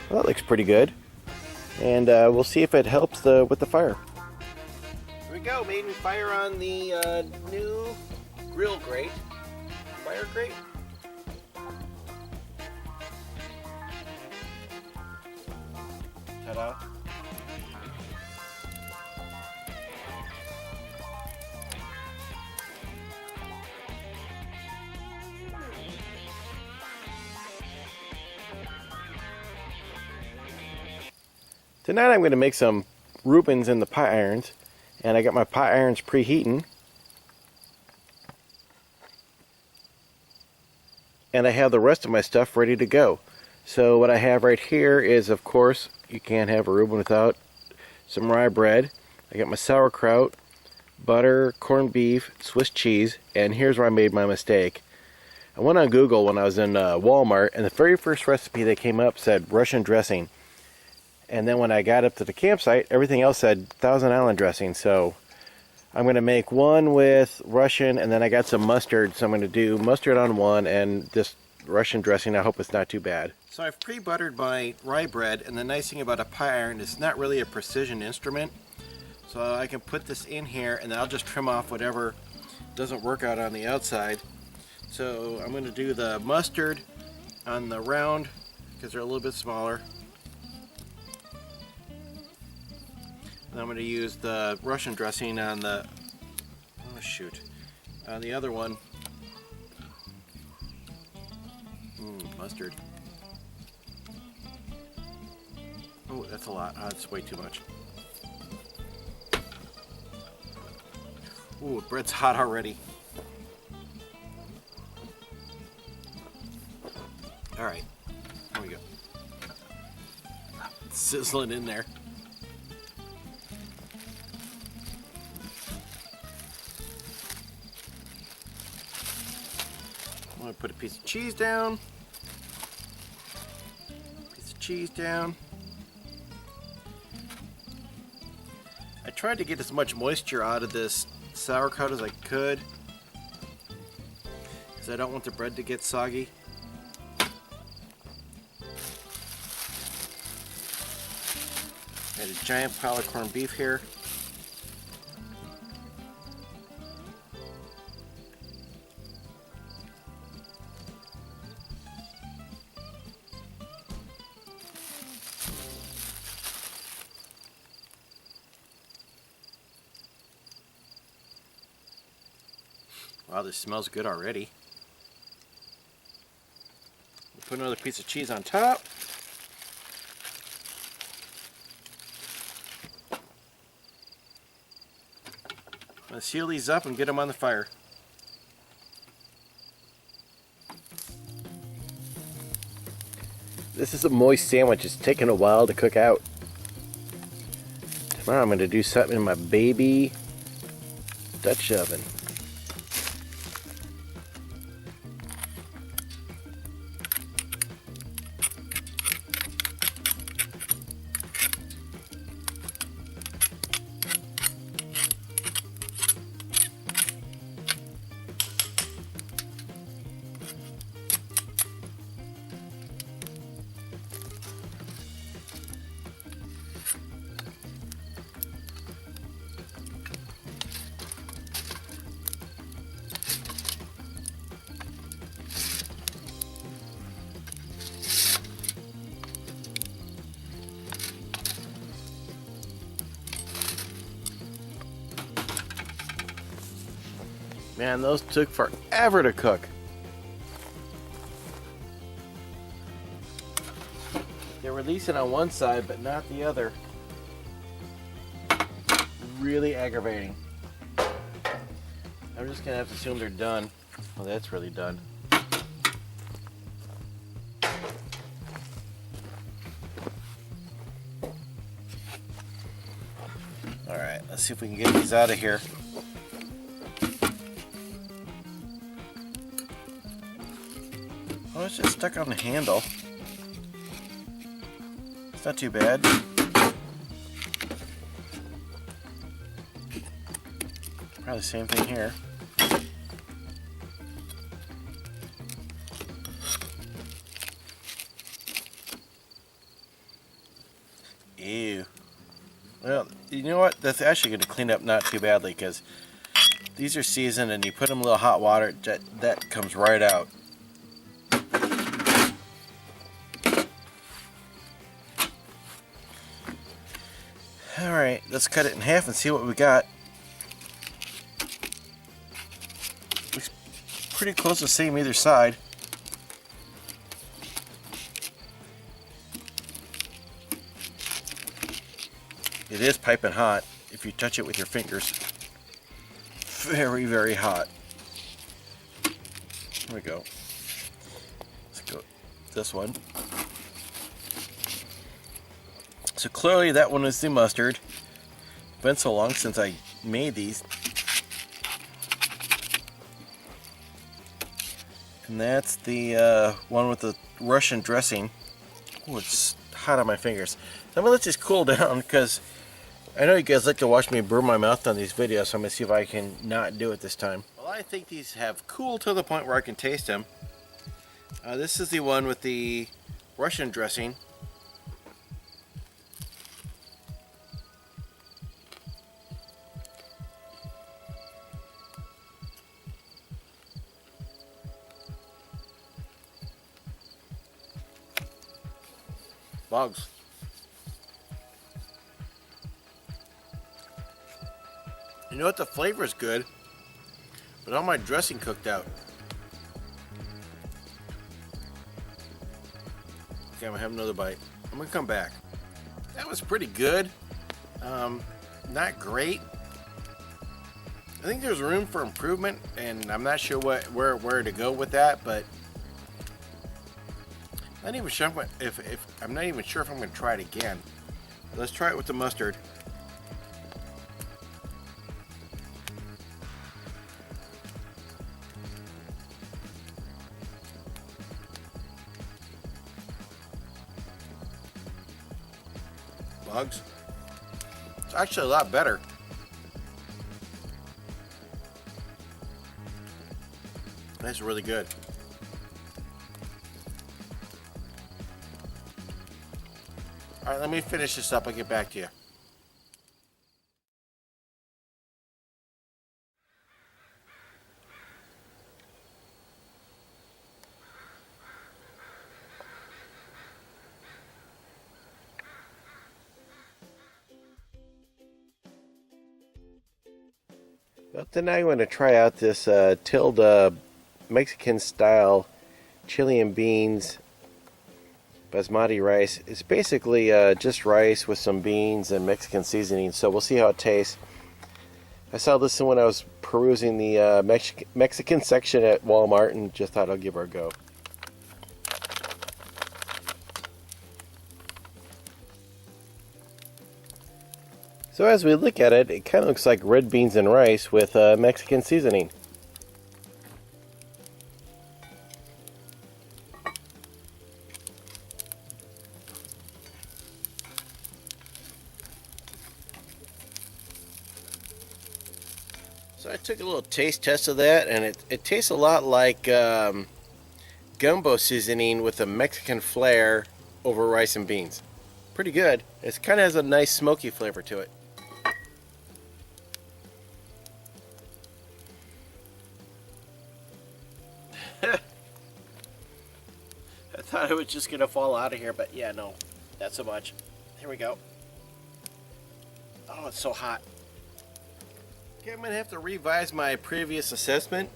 Well, that looks pretty good. And we'll see if it helps with the fire. Here we go, maiden fire on the new grill grate. Fire grate. Ta-da. Tonight I'm going to make some Reubens in the pot irons, and I got my pot irons preheating, and I have the rest of my stuff ready to go. So what I have right here is, of course, you can't have a Reuben without some rye bread. I got my sauerkraut, butter, corned beef, Swiss cheese, and here's where I made my mistake. I went on Google when I was in Walmart, and the very first recipe that came up said Russian dressing. And then when I got up to the campsite, everything else said Thousand Island dressing. So I'm going to make one with Russian, and then I got some mustard. So I'm going to do mustard on one and this Russian dressing. I hope it's not too bad. So I've pre-buttered my rye bread, and the nice thing about a pie iron is it's not really a precision instrument. So I can put this in here, and then I'll just trim off whatever doesn't work out on the outside. So I'm going to do the mustard on the round because they're a little bit smaller. And I'm going to use the Russian dressing on the, on the other one. Mustard. Oh, that's a lot. That's way too much. Ooh, bread's hot already. Alright, here we go. It's sizzling in there. I'm going to put a piece of cheese down. Piece of cheese down. I tried to get as much moisture out of this sauerkraut as I could, because I don't want the bread to get soggy. I had a giant pile of corned beef here. Wow, this smells good already. We'll put another piece of cheese on top. I'm going to seal these up and get them on the fire. This is a moist sandwich. It's taking a while to cook out. Tomorrow I'm going to do something in my baby Dutch oven. Man, those took forever to cook. They're releasing on one side, but not the other. Really aggravating. I'm just gonna have to assume they're done. Well, that's really done. Alright, let's see if we can get these out of here. Oh, it's just stuck on the handle. It's not too bad. Probably the same thing here. Ew. Well, you know what? That's actually going to clean up not too badly because these are seasoned and you put them in a little hot water, that comes right out. Alright, let's cut it in half and see what we got. Looks pretty close to the same either side. It is piping hot if you touch it with your fingers. Very, very hot. Here we go. Let's go this one. So clearly that one is the mustard. It's been so long since I made these. And that's the one with the Russian dressing. Oh, it's hot on my fingers. I'm gonna let this cool down because I know you guys like to watch me burn my mouth on these videos, so I'm going to see if I can not do it this time. Well, I think these have cooled to the point where I can taste them. This is the one with the Russian dressing. Bugs. You know what? The flavor is good, but all my dressing cooked out. Okay, I'm gonna have another bite. I'm gonna come back. That was pretty good. Not great. I think there's room for improvement, and I'm not sure where to go with that. But I'm not even sure if I'm not even sure if I'm gonna try it again. Let's try it with the mustard. Bugs. It's actually a lot better. That's really good. All right, let me finish this up. I'll get back to you. Well, then I'm going to try out this Tilda Mexican style chili and beans basmati rice. It's basically just rice with some beans and Mexican seasoning, so we'll see how it tastes. I saw this when I was perusing the Mexican section at Walmart and just thought I'll give her a go. So as we look at it, it kind of looks like red beans and rice with Mexican seasoning. So I took a little taste test of that, and it tastes a lot like gumbo seasoning with a Mexican flair over rice and beans. Pretty good. It kind of has a nice smoky flavor to it. I thought it was just going to fall out of here, but yeah, no, not so much. Here we go. Oh, it's so hot. Okay, I'm going to have to revise my previous assessment.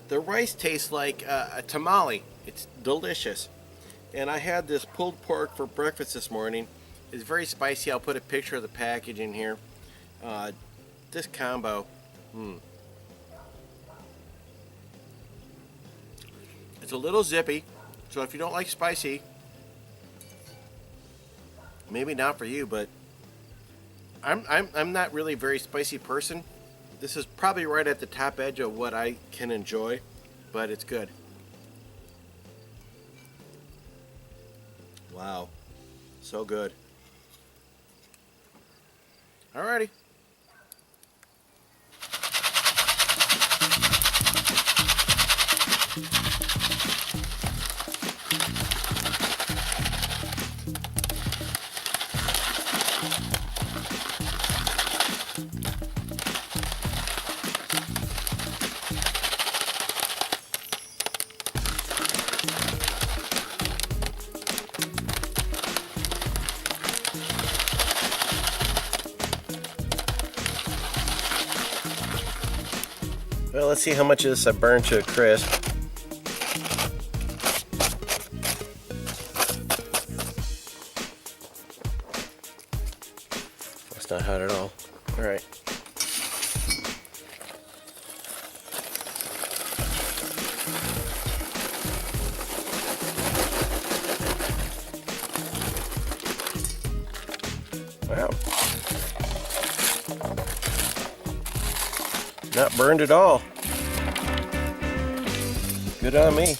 The rice tastes like a tamale. It's delicious. And I had this pulled pork for breakfast this morning. It's very spicy. I'll put a picture of the package in here. This combo. It's a little zippy. So if you don't like spicy, maybe not for you, but I'm not really a very spicy person. This is probably right at the top edge of what I can enjoy, but it's good. Wow, so good. Alrighty. Well, let's see how much of this I burned to a crisp. That's not hot at all. All right. Wow. Not burned at all. Good on me.